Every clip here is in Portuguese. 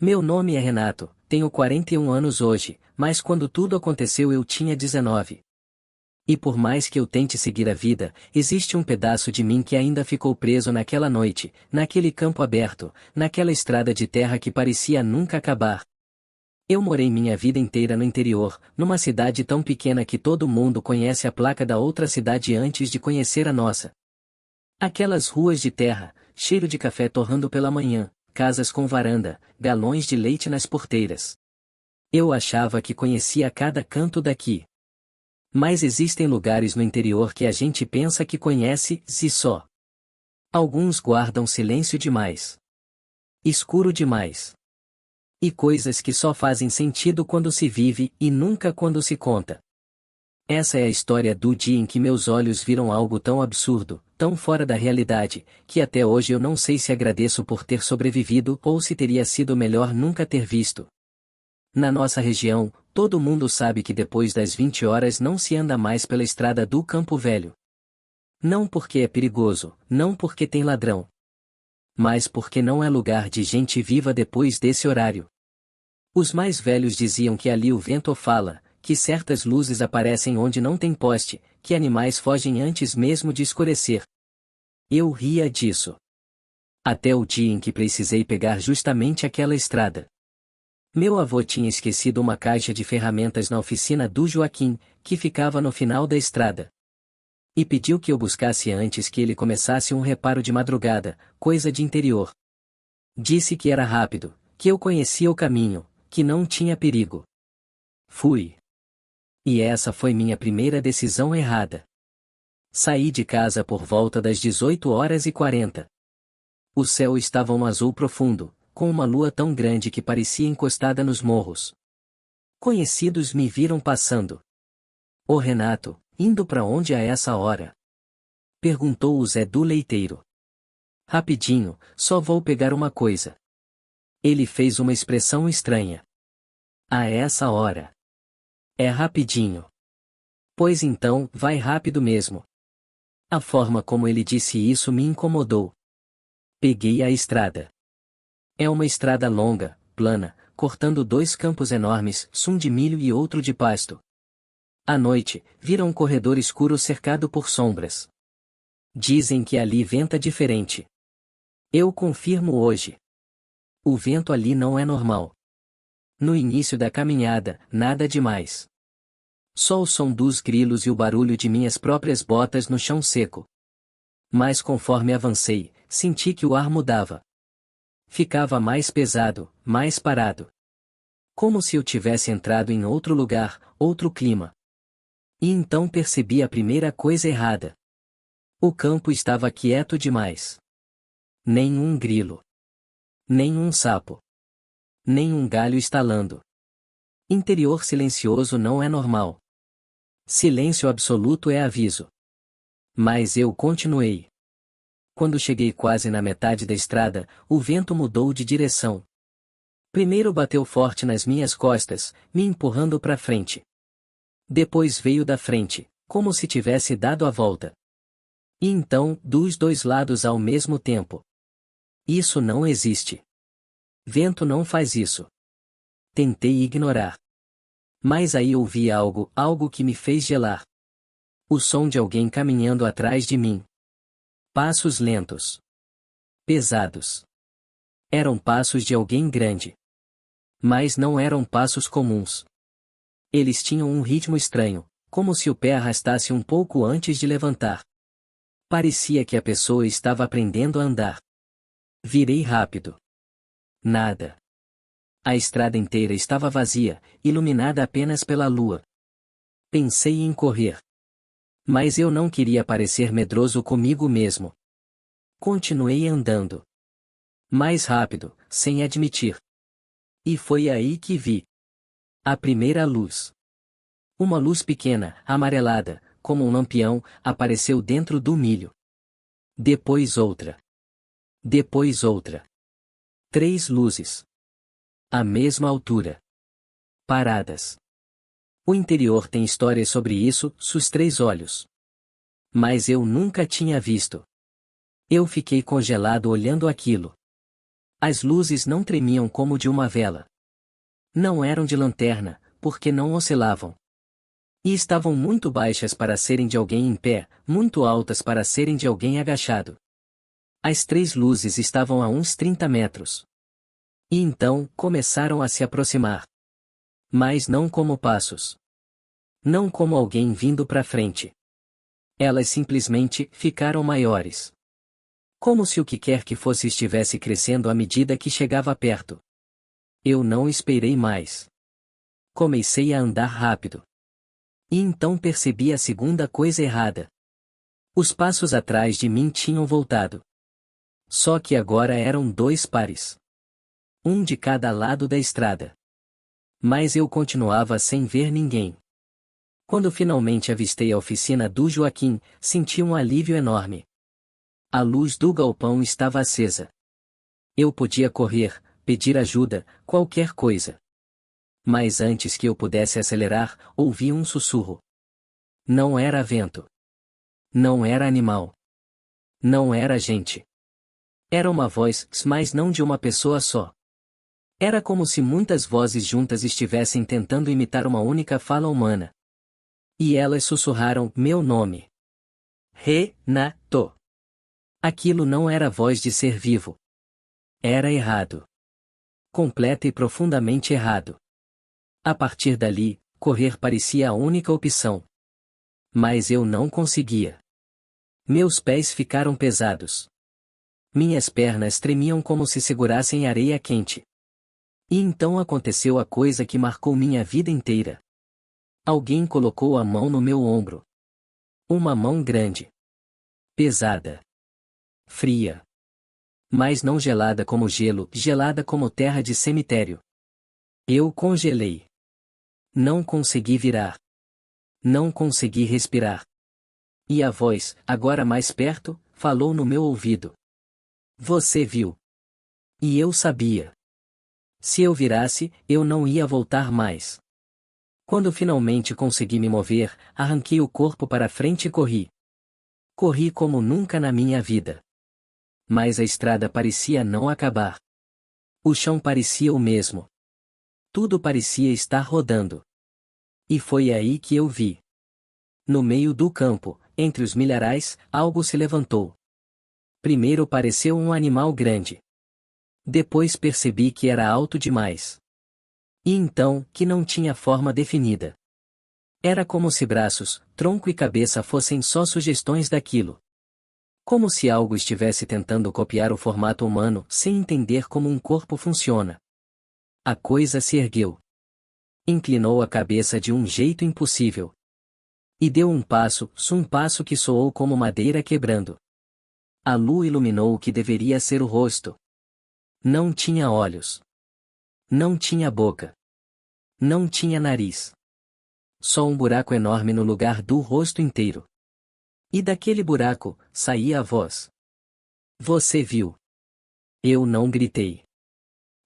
Meu nome é Renato, tenho 41 anos hoje, mas quando tudo aconteceu eu tinha 19. E por mais que eu tente seguir a vida, existe um pedaço de mim que ainda ficou preso naquela noite, naquele campo aberto, naquela estrada de terra que parecia nunca acabar. Eu morei minha vida inteira no interior, numa cidade tão pequena que todo mundo conhece a placa da outra cidade antes de conhecer a nossa. Aquelas ruas de terra, cheiro de café torrando pela manhã, casas com varanda, galões de leite nas porteiras. Eu achava que conhecia cada canto daqui. Mas existem lugares no interior que a gente pensa que conhece, se só. Alguns guardam silêncio demais. Escuro demais. E coisas que só fazem sentido quando se vive e nunca quando se conta. Essa é a história do dia em que meus olhos viram algo tão absurdo, tão fora da realidade, que até hoje eu não sei se agradeço por ter sobrevivido ou se teria sido melhor nunca ter visto. Na nossa região, todo mundo sabe que depois das 20 horas não se anda mais pela estrada do Campo Velho. Não porque é perigoso, não porque tem ladrão. Mas porque não é lugar de gente viva depois desse horário. Os mais velhos diziam que ali o vento fala, que certas luzes aparecem onde não tem poste, que animais fogem antes mesmo de escurecer. Eu ria disso. Até o dia em que precisei pegar justamente aquela estrada. Meu avô tinha esquecido uma caixa de ferramentas na oficina do Joaquim, que ficava no final da estrada. E pediu que eu buscasse antes que ele começasse um reparo de madrugada, coisa de interior. Disse que era rápido, que eu conhecia o caminho, que não tinha perigo. Fui. E essa foi minha primeira decisão errada. Saí de casa por volta das 18h40. O céu estava um azul profundo, com uma lua tão grande que parecia encostada nos morros. Conhecidos me viram passando. Ô Renato, indo pra onde a essa hora? Perguntou o Zé do leiteiro. Rapidinho, só vou pegar uma coisa. Ele fez uma expressão estranha. A essa hora. É rapidinho. Pois então, vai rápido mesmo. A forma como ele disse isso me incomodou. Peguei a estrada. É uma estrada longa, plana, cortando dois campos enormes, um de milho e outro de pasto. À noite, vira um corredor escuro cercado por sombras. Dizem que ali venta diferente. Eu confirmo hoje. O vento ali não é normal. No início da caminhada, nada demais. Só o som dos grilos e o barulho de minhas próprias botas no chão seco. Mas conforme avancei, senti que o ar mudava. Ficava mais pesado, mais parado. Como se eu tivesse entrado em outro lugar, outro clima. E então percebi a primeira coisa errada. O campo estava quieto demais. Nenhum grilo. Nenhum sapo. Nenhum galho estalando. Interior silencioso não é normal. Silêncio absoluto é aviso. Mas eu continuei. Quando cheguei quase na metade da estrada, o vento mudou de direção. Primeiro bateu forte nas minhas costas, me empurrando para frente. Depois veio da frente, como se tivesse dado a volta. E então, dos dois lados ao mesmo tempo. Isso não existe. Vento não faz isso. Tentei ignorar. Mas aí ouvi algo que me fez gelar. O som de alguém caminhando atrás de mim. Passos lentos. Pesados. Eram passos de alguém grande. Mas não eram passos comuns. Eles tinham um ritmo estranho, como se o pé arrastasse um pouco antes de levantar. Parecia que a pessoa estava aprendendo a andar. Virei rápido. Nada. A estrada inteira estava vazia, iluminada apenas pela lua. Pensei em correr. Mas eu não queria parecer medroso comigo mesmo. Continuei andando. Mais rápido, sem admitir. E foi aí que vi a primeira luz. Uma luz pequena, amarelada, como um lampião, apareceu dentro do milho. Depois outra. Depois outra. 3 luzes. À mesma altura. Paradas. O interior tem histórias sobre isso, os 3 olhos. Mas eu nunca tinha visto. Eu fiquei congelado olhando aquilo. As luzes não tremiam como de uma vela. Não eram de lanterna, porque não oscilavam. E estavam muito baixas para serem de alguém em pé, muito altas para serem de alguém agachado. As 3 luzes estavam a uns 30 metros. E então, começaram a se aproximar. Mas não como passos. Não como alguém vindo para frente. Elas simplesmente ficaram maiores. Como se o que quer que fosse estivesse crescendo à medida que chegava perto. Eu não esperei mais. Comecei a andar rápido. E então percebi a segunda coisa errada. Os passos atrás de mim tinham voltado. Só que agora eram 2 pares. Um de cada lado da estrada. Mas eu continuava sem ver ninguém. Quando finalmente avistei a oficina do Joaquim, senti um alívio enorme. A luz do galpão estava acesa. Eu podia correr, pedir ajuda, qualquer coisa. Mas antes que eu pudesse acelerar, ouvi um sussurro. Não era vento. Não era animal. Não era gente. Era uma voz, mas não de uma pessoa só. Era como se muitas vozes juntas estivessem tentando imitar uma única fala humana. E elas sussurraram meu nome. Renato. Aquilo não era voz de ser vivo. Era errado. Completa e profundamente errado. A partir dali, correr parecia a única opção. Mas eu não conseguia. Meus pés ficaram pesados. Minhas pernas tremiam como se segurassem areia quente. E então aconteceu a coisa que marcou minha vida inteira. Alguém colocou a mão no meu ombro. Uma mão grande. Pesada. Fria. Mas não gelada como gelo, gelada como terra de cemitério. Eu congelei. Não consegui virar. Não consegui respirar. E a voz, agora mais perto, falou no meu ouvido. Você viu. E eu sabia. Se eu virasse, eu não ia voltar mais. Quando finalmente consegui me mover, arranquei o corpo para frente e corri. Corri como nunca na minha vida. Mas a estrada parecia não acabar. O chão parecia o mesmo. Tudo parecia estar rodando. E foi aí que eu vi. No meio do campo, entre os milharais, algo se levantou. Primeiro pareceu um animal grande. Depois percebi que era alto demais. E então, que não tinha forma definida. Era como se braços, tronco e cabeça fossem só sugestões daquilo. Como se algo estivesse tentando copiar o formato humano, sem entender como um corpo funciona. A coisa se ergueu. Inclinou a cabeça de um jeito impossível. E deu um passo que soou como madeira quebrando. A lua iluminou o que deveria ser o rosto. Não tinha olhos. Não tinha boca. Não tinha nariz. Só um buraco enorme no lugar do rosto inteiro. E daquele buraco, saía a voz. Você viu. Eu não gritei.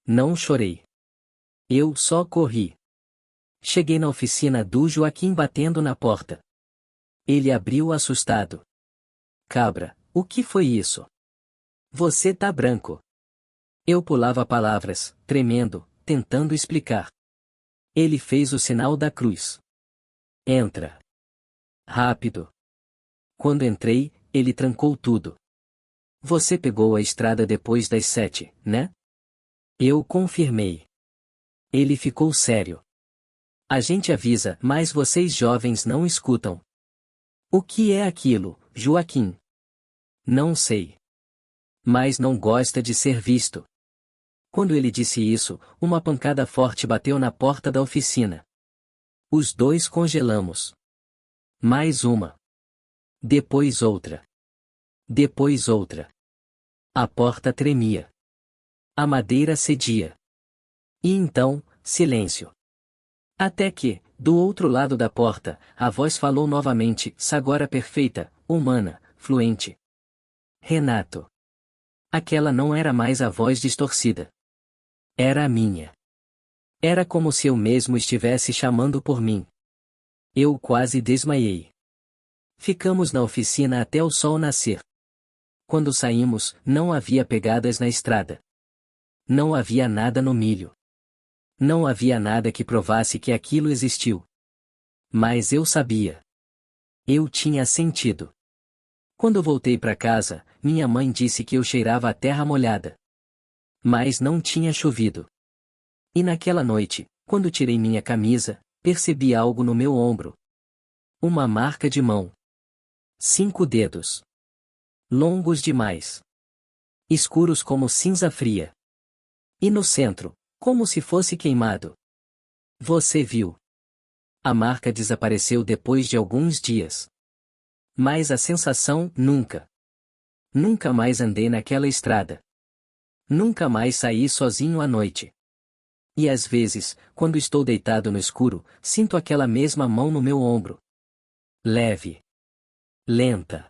Não chorei. Eu só corri. Cheguei na oficina do Joaquim batendo na porta. Ele abriu assustado. Cabra, o que foi isso? Você tá branco. Eu pulava palavras, tremendo, tentando explicar. Ele fez o sinal da cruz. Entra. Rápido. Quando entrei, ele trancou tudo. Você pegou a estrada depois das 7, né? Eu confirmei. Ele ficou sério. A gente avisa, mas vocês jovens não escutam. O que é aquilo, Joaquim? Não sei. Mas não gosta de ser visto. Quando ele disse isso, uma pancada forte bateu na porta da oficina. Os dois congelamos. Mais uma. Depois outra. Depois outra. A porta tremia. A madeira cedia. E então, silêncio. Até que, do outro lado da porta, a voz falou novamente, agora perfeita, humana, fluente. Renato. Aquela não era mais a voz distorcida. Era a minha. Era como se eu mesmo estivesse chamando por mim. Eu quase desmaiei. Ficamos na oficina até o sol nascer. Quando saímos, não havia pegadas na estrada. Não havia nada no milho. Não havia nada que provasse que aquilo existiu. Mas eu sabia. Eu tinha sentido. Quando voltei para casa, minha mãe disse que eu cheirava a terra molhada. Mas não tinha chovido. E naquela noite, quando tirei minha camisa, percebi algo no meu ombro. Uma marca de mão. 5 dedos. Longos demais. Escuros como cinza fria. E no centro, como se fosse queimado. Você viu. A marca desapareceu depois de alguns dias. Mas a sensação, nunca. Nunca mais andei naquela estrada. Nunca mais saí sozinho à noite. E às vezes, quando estou deitado no escuro, sinto aquela mesma mão no meu ombro. Leve. Lenta.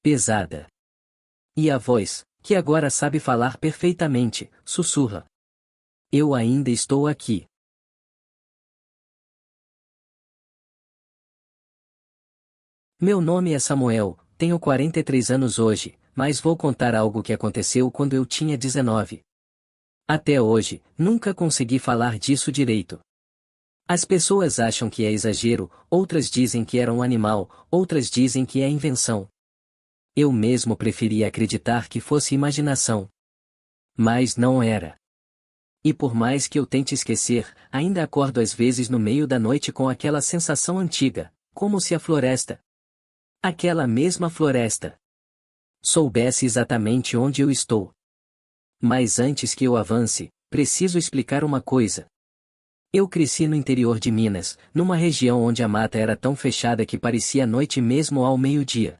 Pesada. E a voz, que agora sabe falar perfeitamente, sussurra. Eu ainda estou aqui. Meu nome é Samuel, tenho 43 anos hoje, mas vou contar algo que aconteceu quando eu tinha 19. Até hoje, nunca consegui falar disso direito. As pessoas acham que é exagero, outras dizem que era um animal, outras dizem que é invenção. Eu mesmo preferia acreditar que fosse imaginação. Mas não era. E por mais que eu tente esquecer, ainda acordo às vezes no meio da noite com aquela sensação antiga, como se a floresta, aquela mesma floresta, soubesse exatamente onde eu estou. Mas antes que eu avance, preciso explicar uma coisa. Eu cresci no interior de Minas, numa região onde a mata era tão fechada que parecia noite mesmo ao meio-dia.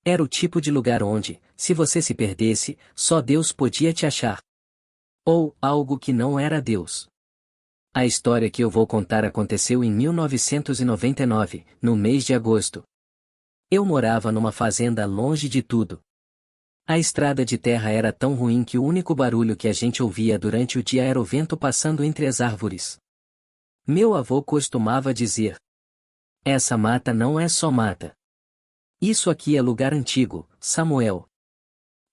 Era o tipo de lugar onde, se você se perdesse, só Deus podia te achar. Ou algo que não era Deus. A história que eu vou contar aconteceu em 1999, no mês de agosto. Eu morava numa fazenda longe de tudo. A estrada de terra era tão ruim que o único barulho que a gente ouvia durante o dia era o vento passando entre as árvores. Meu avô costumava dizer: essa mata não é só mata. Isso aqui é lugar antigo, Samuel.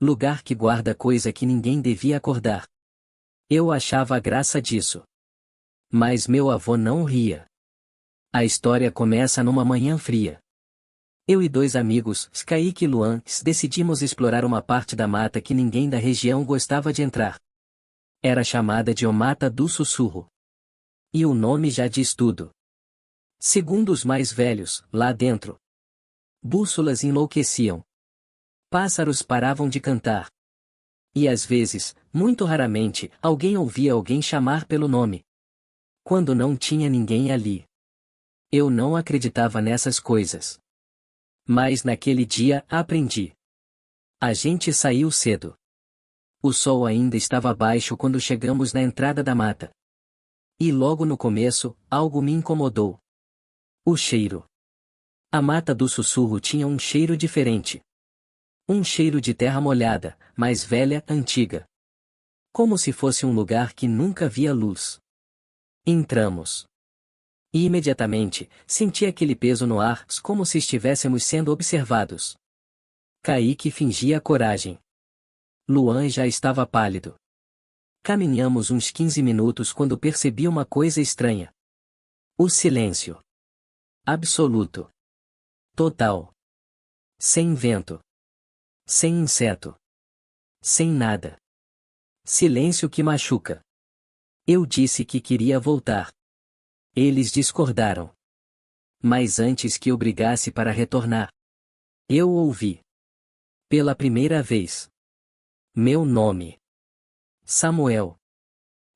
Lugar que guarda coisa que ninguém devia acordar. Eu achava a graça disso. Mas meu avô não ria. A história começa numa manhã fria. Eu e 2 amigos, Kaique e Luan, decidimos explorar uma parte da mata que ninguém da região gostava de entrar. Era chamada de O Mata do Sussurro. E o nome já diz tudo. Segundo os mais velhos, lá dentro, bússolas enlouqueciam. Pássaros paravam de cantar. E às vezes, muito raramente, alguém ouvia alguém chamar pelo nome. Quando não tinha ninguém ali. Eu não acreditava nessas coisas. Mas naquele dia, aprendi. A gente saiu cedo. O sol ainda estava baixo quando chegamos na entrada da mata. E logo no começo, algo me incomodou. O cheiro. A mata do sussurro tinha um cheiro diferente. Um cheiro de terra molhada, mais velha, antiga. Como se fosse um lugar que nunca via luz. Entramos. E imediatamente, senti aquele peso no ar, como se estivéssemos sendo observados. Kaique fingia coragem. Luan já estava pálido. Caminhamos uns 15 minutos quando percebi uma coisa estranha. O silêncio. Absoluto. Total. Sem vento. Sem inseto. Sem nada. Silêncio que machuca. Eu disse que queria voltar. Eles discordaram. Mas antes que eu brigasse para retornar, eu ouvi. Pela primeira vez. Meu nome. Samuel.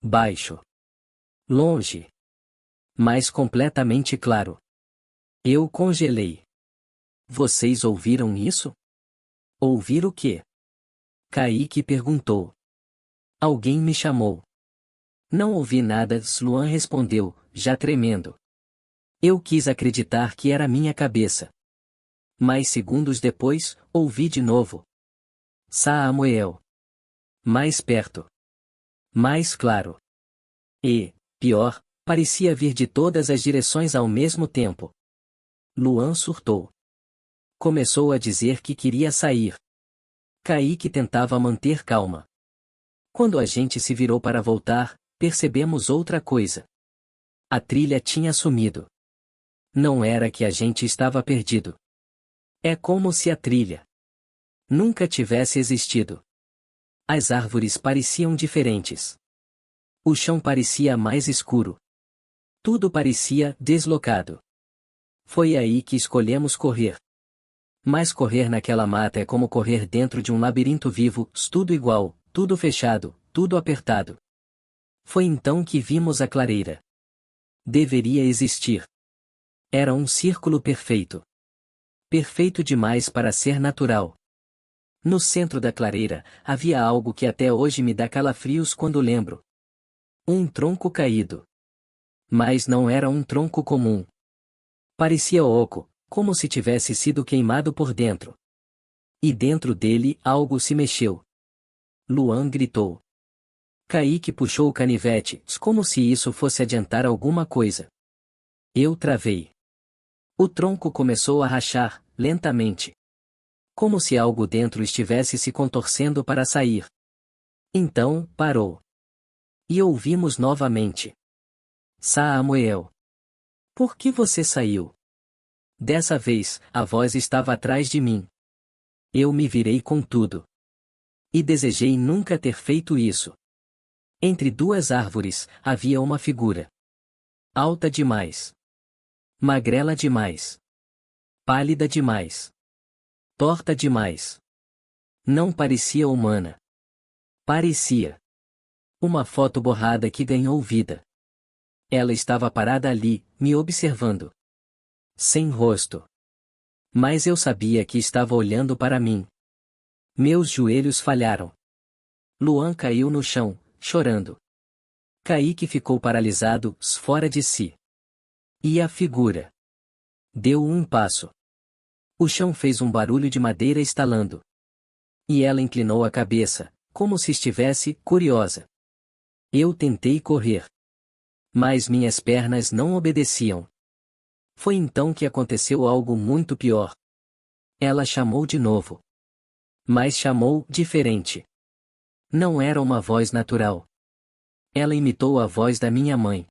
Baixo. Longe. Mas completamente claro. Eu congelei. Vocês ouviram isso? Ouvir o quê? Kaique perguntou. Alguém me chamou. Não ouvi nada, Luan respondeu, já tremendo. Eu quis acreditar que era minha cabeça. Mas segundos depois, ouvi de novo. Samuel. Mais perto. Mais claro. E, pior, parecia vir de todas as direções ao mesmo tempo. Luan surtou. Começou a dizer que queria sair. Kaique tentava manter calma. Quando a gente se virou para voltar, percebemos outra coisa. A trilha tinha sumido. Não era que a gente estava perdido. É como se a trilha nunca tivesse existido. As árvores pareciam diferentes. O chão parecia mais escuro. Tudo parecia deslocado. Foi aí que escolhemos correr. Mas correr naquela mata é como correr dentro de um labirinto vivo, tudo igual, tudo fechado, tudo apertado. Foi então que vimos a clareira. Deveria existir. Era um círculo perfeito. Perfeito demais para ser natural. No centro da clareira, havia algo que até hoje me dá calafrios quando lembro. Um tronco caído. Mas não era um tronco comum. Parecia oco, como se tivesse sido queimado por dentro. E dentro dele algo se mexeu. Luan gritou. Kaique puxou o canivete, como se isso fosse adiantar alguma coisa. Eu travei. O tronco começou a rachar, lentamente. Como se algo dentro estivesse se contorcendo para sair. Então, parou. E ouvimos novamente. Samuel. Por que você saiu? Dessa vez, a voz estava atrás de mim. Eu me virei com tudo. E desejei nunca ter feito isso. Entre duas árvores, havia uma figura. Alta demais. Magrela demais. Pálida demais. Torta demais. Não parecia humana. Parecia uma foto borrada que ganhou vida. Ela estava parada ali, me observando. Sem rosto. Mas eu sabia que estava olhando para mim. Meus joelhos falharam. Luan caiu no chão, chorando. Kaique ficou paralisado, fora de si. E a figura deu um passo. O chão fez um barulho de madeira estalando. E ela inclinou a cabeça, como se estivesse curiosa. Eu tentei correr. Mas minhas pernas não obedeciam. Foi então que aconteceu algo muito pior. Ela chamou de novo. Mas chamou diferente. Não era uma voz natural. Ela imitou a voz da minha mãe.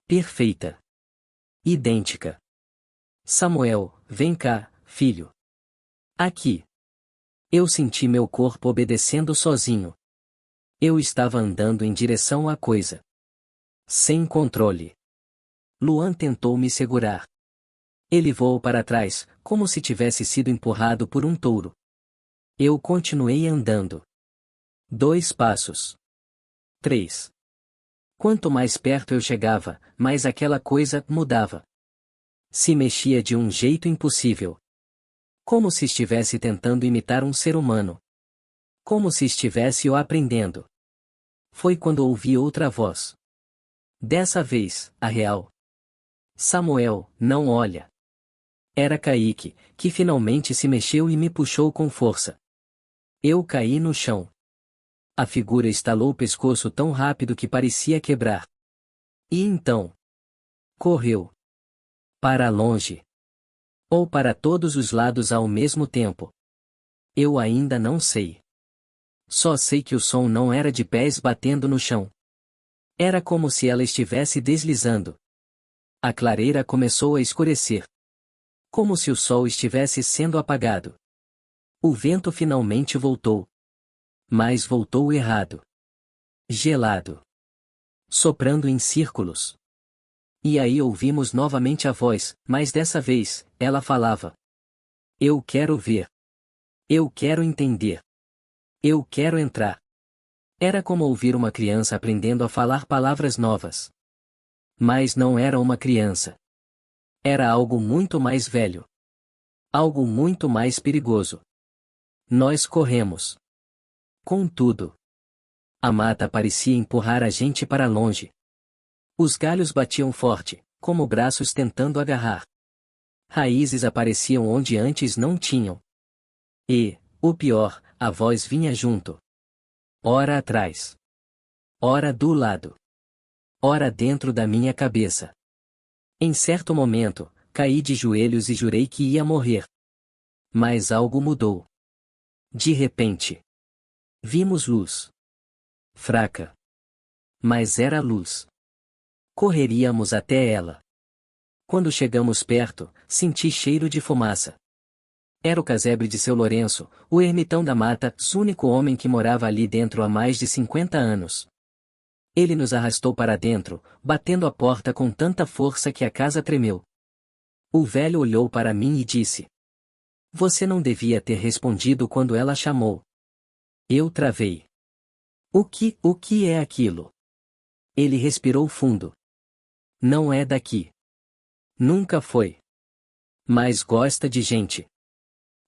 Perfeita. Idêntica. Samuel, vem cá, filho. Aqui. Eu senti meu corpo obedecendo sozinho. Eu estava andando em direção à coisa. Sem controle. Luan tentou me segurar. Ele voou para trás, como se tivesse sido empurrado por um touro. Eu continuei andando. 2 passos. 3. Quanto mais perto eu chegava, mais aquela coisa mudava. Se mexia de um jeito impossível. Como se estivesse tentando imitar um ser humano. Como se estivesse o aprendendo. Foi quando ouvi outra voz. Dessa vez, a real. Samuel, não olha. Era Kaique, que finalmente se mexeu e me puxou com força. Eu caí no chão. A figura estalou o pescoço tão rápido que parecia quebrar. E então? Correu. Para longe. Ou para todos os lados ao mesmo tempo. Eu ainda não sei. Só sei que o som não era de pés batendo no chão. Era como se ela estivesse deslizando. A clareira começou a escurecer. Como se o sol estivesse sendo apagado. O vento finalmente voltou. Mas voltou errado. Gelado. Soprando em círculos. E aí ouvimos novamente a voz, mas dessa vez, ela falava. Eu quero ver. Eu quero entender. Eu quero entrar. Era como ouvir uma criança aprendendo a falar palavras novas. Mas não era uma criança. Era algo muito mais velho. Algo muito mais perigoso. Nós corremos. Contudo, a mata parecia empurrar a gente para longe. Os galhos batiam forte, como braços tentando agarrar. Raízes apareciam onde antes não tinham. E, o pior, a voz vinha junto. Ora atrás. Ora do lado. Ora dentro da minha cabeça. Em certo momento, caí de joelhos e jurei que ia morrer. Mas algo mudou. De repente. Vimos luz. fraca. Mas era luz. Correríamos até ela. Quando chegamos perto, senti cheiro de fumaça. Era o casebre de seu Lourenço, o ermitão da mata, o único homem que morava ali dentro há mais de 50 anos. Ele nos arrastou para dentro, batendo a porta com tanta força que a casa tremeu. O velho olhou para mim e disse: "Você não devia ter respondido quando ela chamou." Eu travei. O que é aquilo?" Ele respirou fundo. "Não é daqui. Nunca foi. Mas gosta de gente.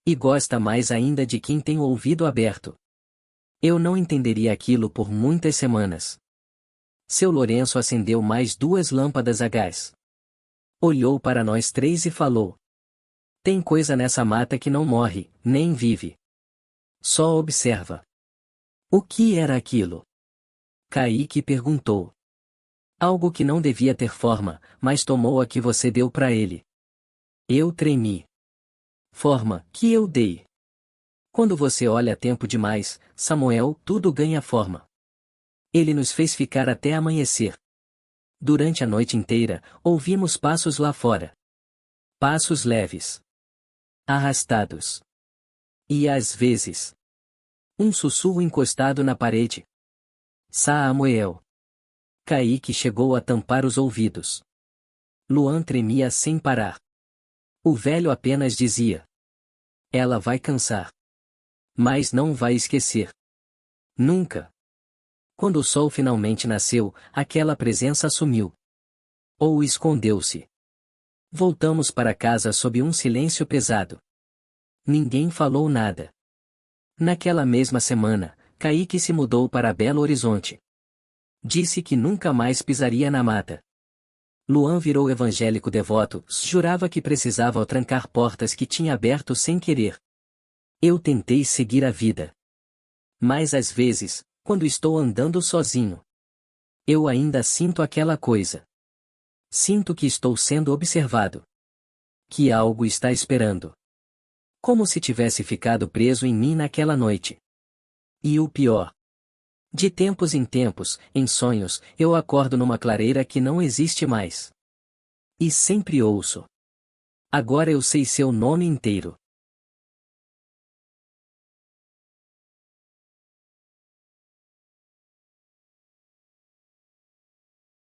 E gosta mais ainda de quem tem o ouvido aberto." Eu não entenderia aquilo por muitas semanas. Seu Lourenço acendeu mais 2 lâmpadas a gás. Olhou para nós 3 e falou: "Tem coisa nessa mata que não morre, nem vive. Só observa." O que era aquilo? Kaique perguntou. "Algo que não devia ter forma, mas tomou a que você deu para ele." Eu tremi. "Forma, que eu dei?" "Quando você olha tempo demais, Samuel, tudo ganha forma." Ele nos fez ficar até amanhecer. Durante a noite inteira, ouvimos passos lá fora. Passos leves. Arrastados. E às vezes, um sussurro encostado na parede. Samuel. Kaique chegou a tampar os ouvidos. Luan tremia sem parar. O velho apenas dizia: "Ela vai cansar. Mas não vai esquecer. Nunca." Quando o sol finalmente nasceu, aquela presença sumiu. Ou escondeu-se. Voltamos para casa sob um silêncio pesado. Ninguém falou nada. Naquela mesma semana, Kaique se mudou para Belo Horizonte. Disse que nunca mais pisaria na mata. Luan virou evangélico devoto, jurava que precisava trancar portas que tinha aberto sem querer. Eu tentei seguir a vida. Mas às vezes, quando estou andando sozinho, eu ainda sinto aquela coisa. Sinto que estou sendo observado. Que algo está esperando. Como se tivesse ficado preso em mim naquela noite. E o pior. De tempos em tempos, em sonhos, eu acordo numa clareira que não existe mais. E sempre ouço. Agora eu sei seu nome inteiro.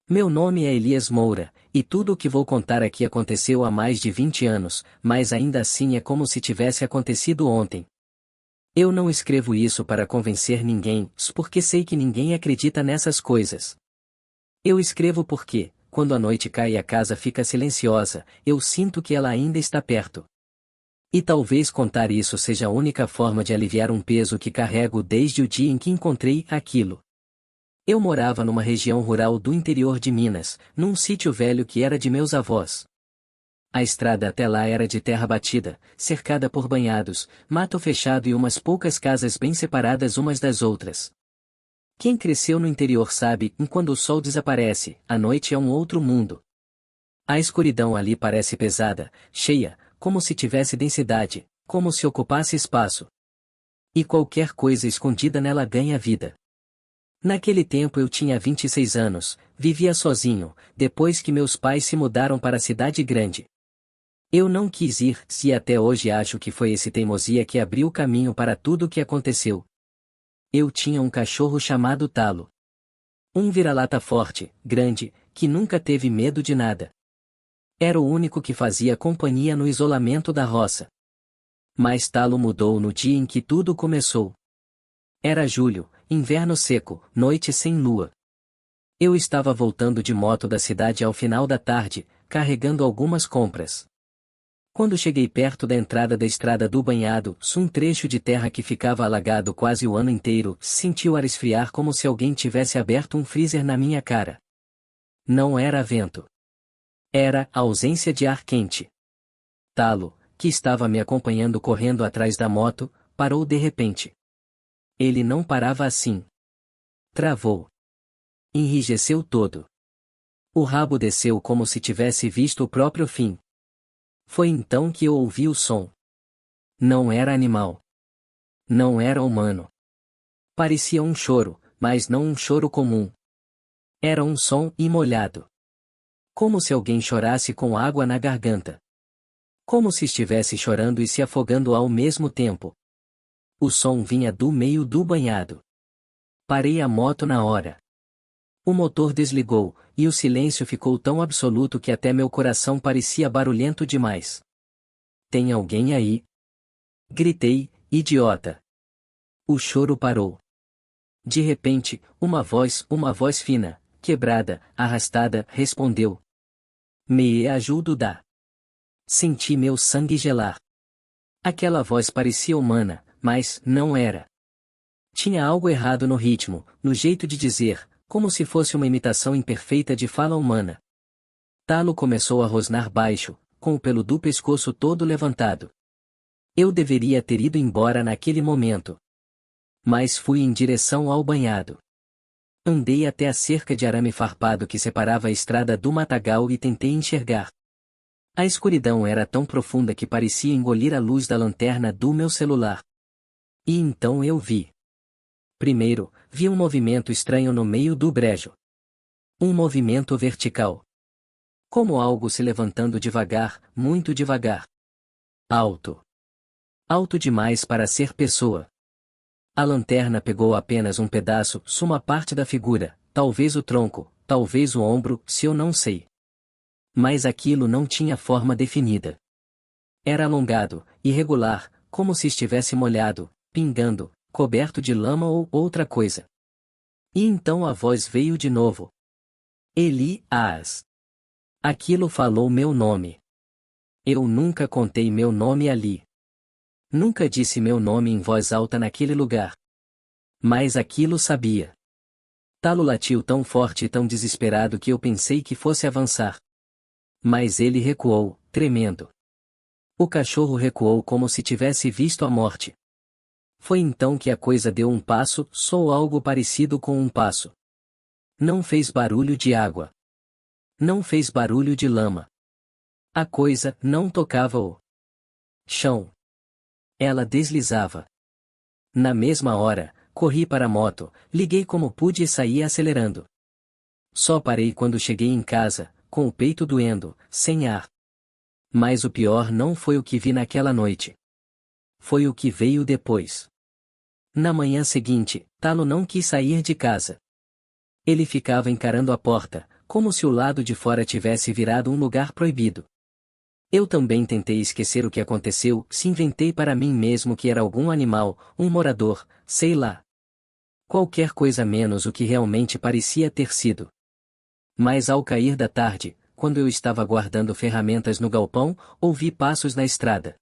Meu nome é Elias Moura, e tudo o que vou contar aqui aconteceu há mais de 20 anos, mas ainda assim é como se tivesse acontecido ontem. Eu não escrevo isso para convencer ninguém, porque sei que ninguém acredita nessas coisas. Eu escrevo porque, quando a noite cai e a casa fica silenciosa, eu sinto que ela ainda está perto. E talvez contar isso seja a única forma de aliviar um peso que carrego desde o dia em que encontrei aquilo. Eu morava numa região rural do interior de Minas, num sítio velho que era de meus avós. A estrada até lá era de terra batida, cercada por banhados, mato fechado e umas poucas casas bem separadas umas das outras. Quem cresceu no interior sabe que quando o sol desaparece, a noite é um outro mundo. A escuridão ali parece pesada, cheia, como se tivesse densidade, como se ocupasse espaço. E qualquer coisa escondida nela ganha vida. Naquele tempo eu tinha 26 anos, vivia sozinho, depois que meus pais se mudaram para a cidade grande. Eu não quis ir, e até hoje acho que foi esse teimosia que abriu o caminho para tudo o que aconteceu. Eu tinha um cachorro chamado Talo. Um vira-lata forte, grande, que nunca teve medo de nada. Era o único que fazia companhia no isolamento da roça. Mas Talo mudou no dia em que tudo começou. Era julho, inverno seco, noite sem lua. Eu estava voltando de moto da cidade ao final da tarde, carregando algumas compras. Quando cheguei perto da entrada da estrada do banhado, um trecho de terra que ficava alagado quase o ano inteiro, senti o ar esfriar como se alguém tivesse aberto um freezer na minha cara. Não era vento. Era a ausência de ar quente. Talo, que estava me acompanhando correndo atrás da moto, parou de repente. Ele não parava assim. Travou. Enrijeceu todo. O rabo desceu como se tivesse visto o próprio fim. Foi então que eu ouvi o som. Não era animal. Não era humano. Parecia um choro, mas não um choro comum. Era um som molhado. Como se alguém chorasse com água na garganta. Como se estivesse chorando e se afogando ao mesmo tempo. O som vinha do meio do banhado. Parei a moto na hora. O motor desligou, e o silêncio ficou tão absoluto que até meu coração parecia barulhento demais. Tem alguém aí? Gritei, idiota. O choro parou. De repente, uma voz fina, quebrada, arrastada, respondeu. Me ajudo da. Senti meu sangue gelar. Aquela voz parecia humana, mas não era. Tinha algo errado no ritmo, no jeito de dizer, como se fosse uma imitação imperfeita de fala humana. Talo começou a rosnar baixo, com o pelo do pescoço todo levantado. Eu deveria ter ido embora naquele momento. Mas fui em direção ao banhado. Andei até a cerca de arame farpado que separava a estrada do matagal e tentei enxergar. A escuridão era tão profunda que parecia engolir a luz da lanterna do meu celular. E então eu vi. Primeiro, vi um movimento estranho no meio do brejo. Um movimento vertical. Como algo se levantando devagar, muito devagar. Alto. Alto demais para ser pessoa. A lanterna pegou apenas um pedaço, uma parte da figura, talvez o tronco, talvez o ombro, se eu não sei. Mas aquilo não tinha forma definida. Era alongado, irregular, como se estivesse molhado, pingando, coberto de lama ou outra coisa. E então a voz veio de novo. Elias. Aquilo falou meu nome. Eu nunca contei meu nome ali. Nunca disse meu nome em voz alta naquele lugar. Mas aquilo sabia. Talo latiu tão forte e tão desesperado que eu pensei que fosse avançar. Mas ele recuou, tremendo. O cachorro recuou como se tivesse visto a morte. Foi então que a coisa deu um passo, ou algo parecido com um passo. Não fez barulho de água. Não fez barulho de lama. A coisa não tocava o chão. Ela deslizava. Na mesma hora, corri para a moto, liguei como pude e saí acelerando. Só parei quando cheguei em casa, com o peito doendo, sem ar. Mas o pior não foi o que vi naquela noite. Foi o que veio depois. Na manhã seguinte, Talo não quis sair de casa. Ele ficava encarando a porta, como se o lado de fora tivesse virado um lugar proibido. Eu também tentei esquecer o que aconteceu, se inventei para mim mesmo que era algum animal, um morador, sei lá. Qualquer coisa menos o que realmente parecia ter sido. Mas ao cair da tarde, quando eu estava guardando ferramentas no galpão, ouvi passos na estrada.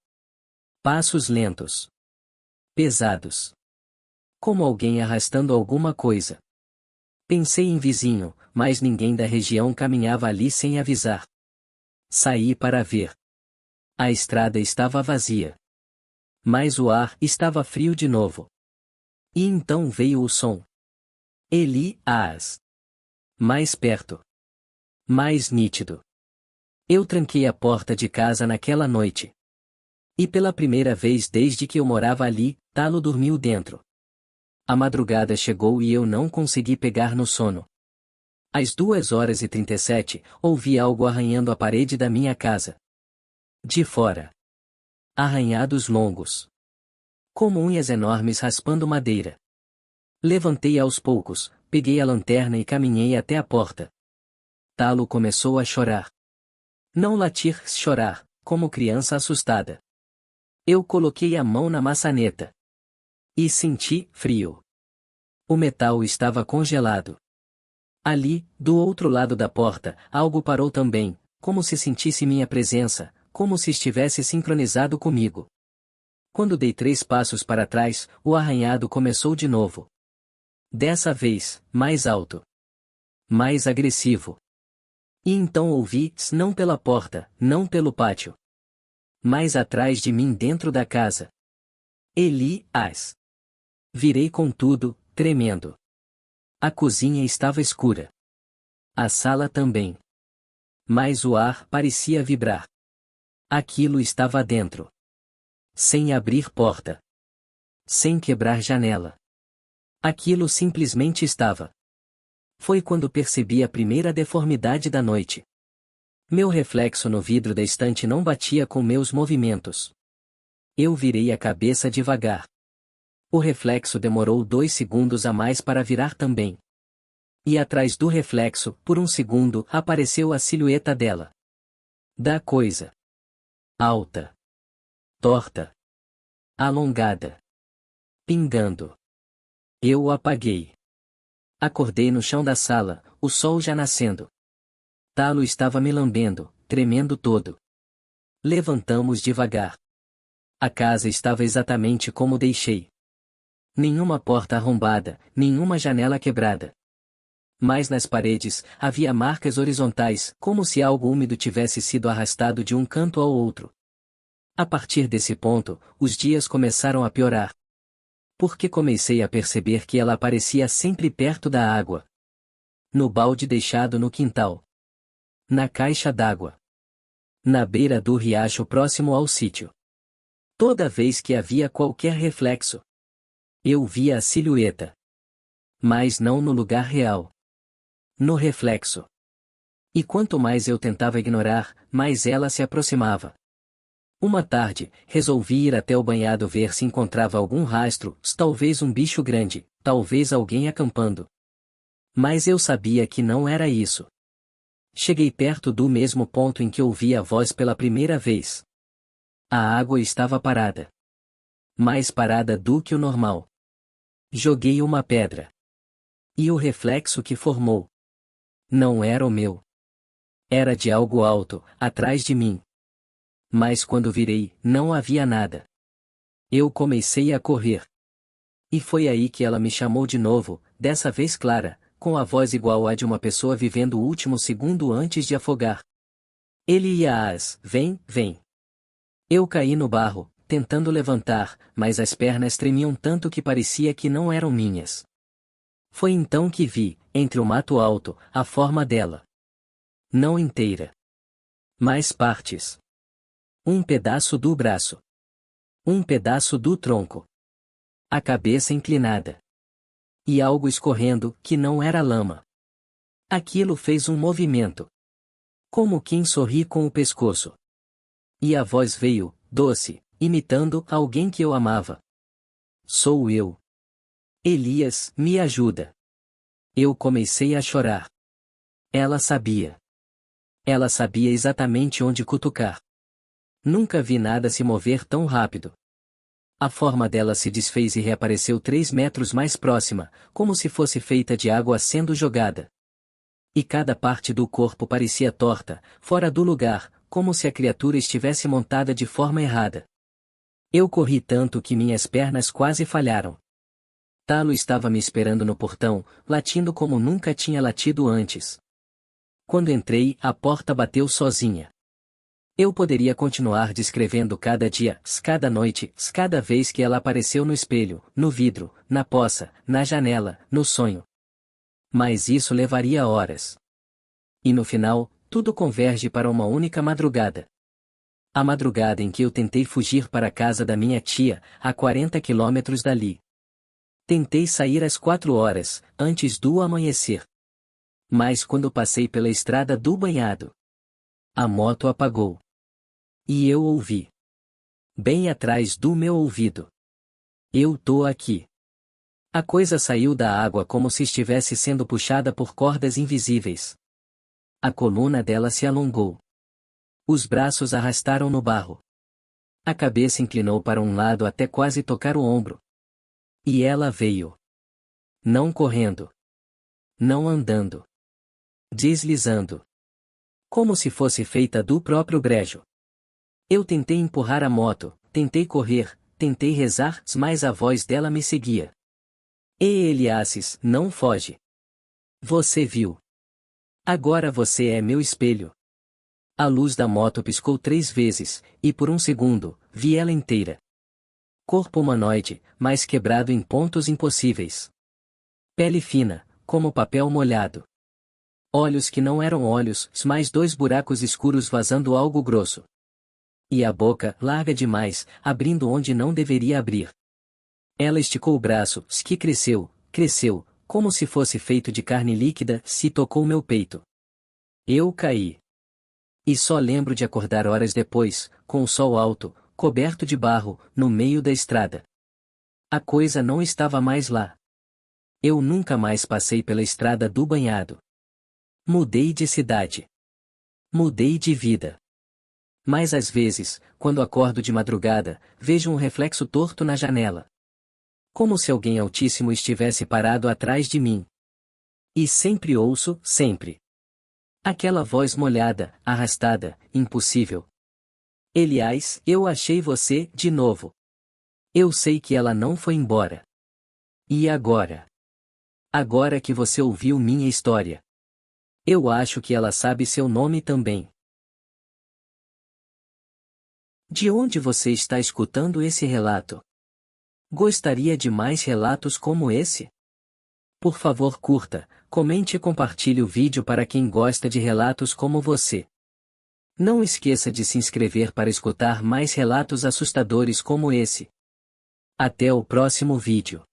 Passos lentos. Pesados. Como alguém arrastando alguma coisa. Pensei em vizinho, mas ninguém da região caminhava ali sem avisar. Saí para ver. A estrada estava vazia. Mas o ar estava frio de novo. E então veio o som. Elias. Mais perto. Mais nítido. Eu tranquei a porta de casa naquela noite. E pela primeira vez desde que eu morava ali, Talo dormiu dentro. A madrugada chegou e eu não consegui pegar no sono. Às 2h37, ouvi algo arranhando a parede da minha casa. De fora. Arranhados longos. Como unhas enormes raspando madeira. Levantei aos poucos, peguei a lanterna e caminhei até a porta. Talo começou a chorar. Não latir, chorar, como criança assustada. Eu coloquei a mão na maçaneta. E senti frio. O metal estava congelado. Ali, do outro lado da porta, algo parou também, como se sentisse minha presença, como se estivesse sincronizado comigo. Quando dei 3 passos para trás, o arranhado começou de novo. Dessa vez, mais alto. Mais agressivo. E então ouvi, não pela porta, não pelo pátio. Mas atrás de mim dentro da casa. Elias. Virei com tudo, tremendo. A cozinha estava escura. A sala também. Mas o ar parecia vibrar. Aquilo estava dentro. Sem abrir porta. Sem quebrar janela. Aquilo simplesmente estava. Foi quando percebi a primeira deformidade da noite. Meu reflexo no vidro da estante não batia com meus movimentos. Eu virei a cabeça devagar. O reflexo demorou 2 segundos a mais para virar também. E atrás do reflexo, por um segundo, apareceu a silhueta dela. Da coisa. Alta. Torta. Alongada. Pingando. Eu o apaguei. Acordei no chão da sala, o sol já nascendo. Talo estava me lambendo, tremendo todo. Levantamos devagar. A casa estava exatamente como deixei. Nenhuma porta arrombada, nenhuma janela quebrada. Mas nas paredes, havia marcas horizontais, como se algo úmido tivesse sido arrastado de um canto ao outro. A partir desse ponto, os dias começaram a piorar. Porque comecei a perceber que ela aparecia sempre perto da água. No balde deixado no quintal. Na caixa d'água. Na beira do riacho próximo ao sítio. Toda vez que havia qualquer reflexo, eu via a silhueta. Mas não no lugar real. No reflexo. E quanto mais eu tentava ignorar, mais ela se aproximava. Uma tarde, resolvi ir até o banhado ver se encontrava algum rastro, talvez um bicho grande, talvez alguém acampando. Mas eu sabia que não era isso. Cheguei perto do mesmo ponto em que ouvi a voz pela primeira vez. A água estava parada. Mais parada do que o normal. Joguei uma pedra. E o reflexo que formou não era o meu. Era de algo alto, atrás de mim. Mas quando virei, não havia nada. Eu comecei a correr. E foi aí que ela me chamou de novo, dessa vez clara, com a voz igual à de uma pessoa vivendo o último segundo antes de afogar. Elias, vem, vem. Eu caí no barro, tentando levantar, mas as pernas tremiam tanto que parecia que não eram minhas. Foi então que vi, entre o mato alto, a forma dela. Não inteira. Mais partes. Um pedaço do braço. Um pedaço do tronco. A cabeça inclinada. E algo escorrendo, que não era lama. Aquilo fez um movimento. Como quem sorri com o pescoço. E a voz veio, doce, imitando alguém que eu amava. Sou eu. Elias, me ajuda. Eu comecei a chorar. Ela sabia. Ela sabia exatamente onde cutucar. Nunca vi nada se mover tão rápido. A forma dela se desfez e reapareceu 3 metros mais próxima, como se fosse feita de água sendo jogada. E cada parte do corpo parecia torta, fora do lugar, como se a criatura estivesse montada de forma errada. Eu corri tanto que minhas pernas quase falharam. Talo estava me esperando no portão, latindo como nunca tinha latido antes. Quando entrei, a porta bateu sozinha. Eu poderia continuar descrevendo cada dia, cada noite, cada vez que ela apareceu no espelho, no vidro, na poça, na janela, no sonho. Mas isso levaria horas. E no final, tudo converge para uma única madrugada. A madrugada em que eu tentei fugir para a casa da minha tia, a 40 quilômetros dali. Tentei sair às 4 horas, antes do amanhecer. Mas quando passei pela estrada do banhado, a moto apagou. E eu ouvi. Bem atrás do meu ouvido. Eu tô aqui. A coisa saiu da água como se estivesse sendo puxada por cordas invisíveis. A coluna dela se alongou. Os braços arrastaram no barro. A cabeça inclinou para um lado até quase tocar o ombro. E ela veio. Não correndo. Não andando. Deslizando. Como se fosse feita do próprio brejo. Eu tentei empurrar a moto, tentei correr, tentei rezar, mas a voz dela me seguia. Ei, Eliasses, não foge. Você viu. Agora você é meu espelho. A luz da moto piscou 3 vezes, e por um segundo, vi ela inteira. Corpo humanoide, mas quebrado em pontos impossíveis. Pele fina, como papel molhado. Olhos que não eram olhos, mas 2 buracos escuros vazando algo grosso. E a boca, larga demais, abrindo onde não deveria abrir. Ela esticou o braço, que cresceu, cresceu, como se fosse feito de carne líquida, se tocou meu peito. Eu caí. E só lembro de acordar horas depois, com o sol alto, coberto de barro, no meio da estrada. A coisa não estava mais lá. Eu nunca mais passei pela estrada do banhado. Mudei de cidade. Mudei de vida. Mas às vezes, quando acordo de madrugada, vejo um reflexo torto na janela. Como se alguém altíssimo estivesse parado atrás de mim. E sempre ouço, sempre. Aquela voz molhada, arrastada, impossível. Elias, eu achei você, de novo. Eu sei que ela não foi embora. E agora? Agora que você ouviu minha história. Eu acho que ela sabe seu nome também. De onde você está escutando esse relato? Gostaria de mais relatos como esse? Por favor, curta, comente e compartilhe o vídeo para quem gosta de relatos como você. Não esqueça de se inscrever para escutar mais relatos assustadores como esse. Até o próximo vídeo.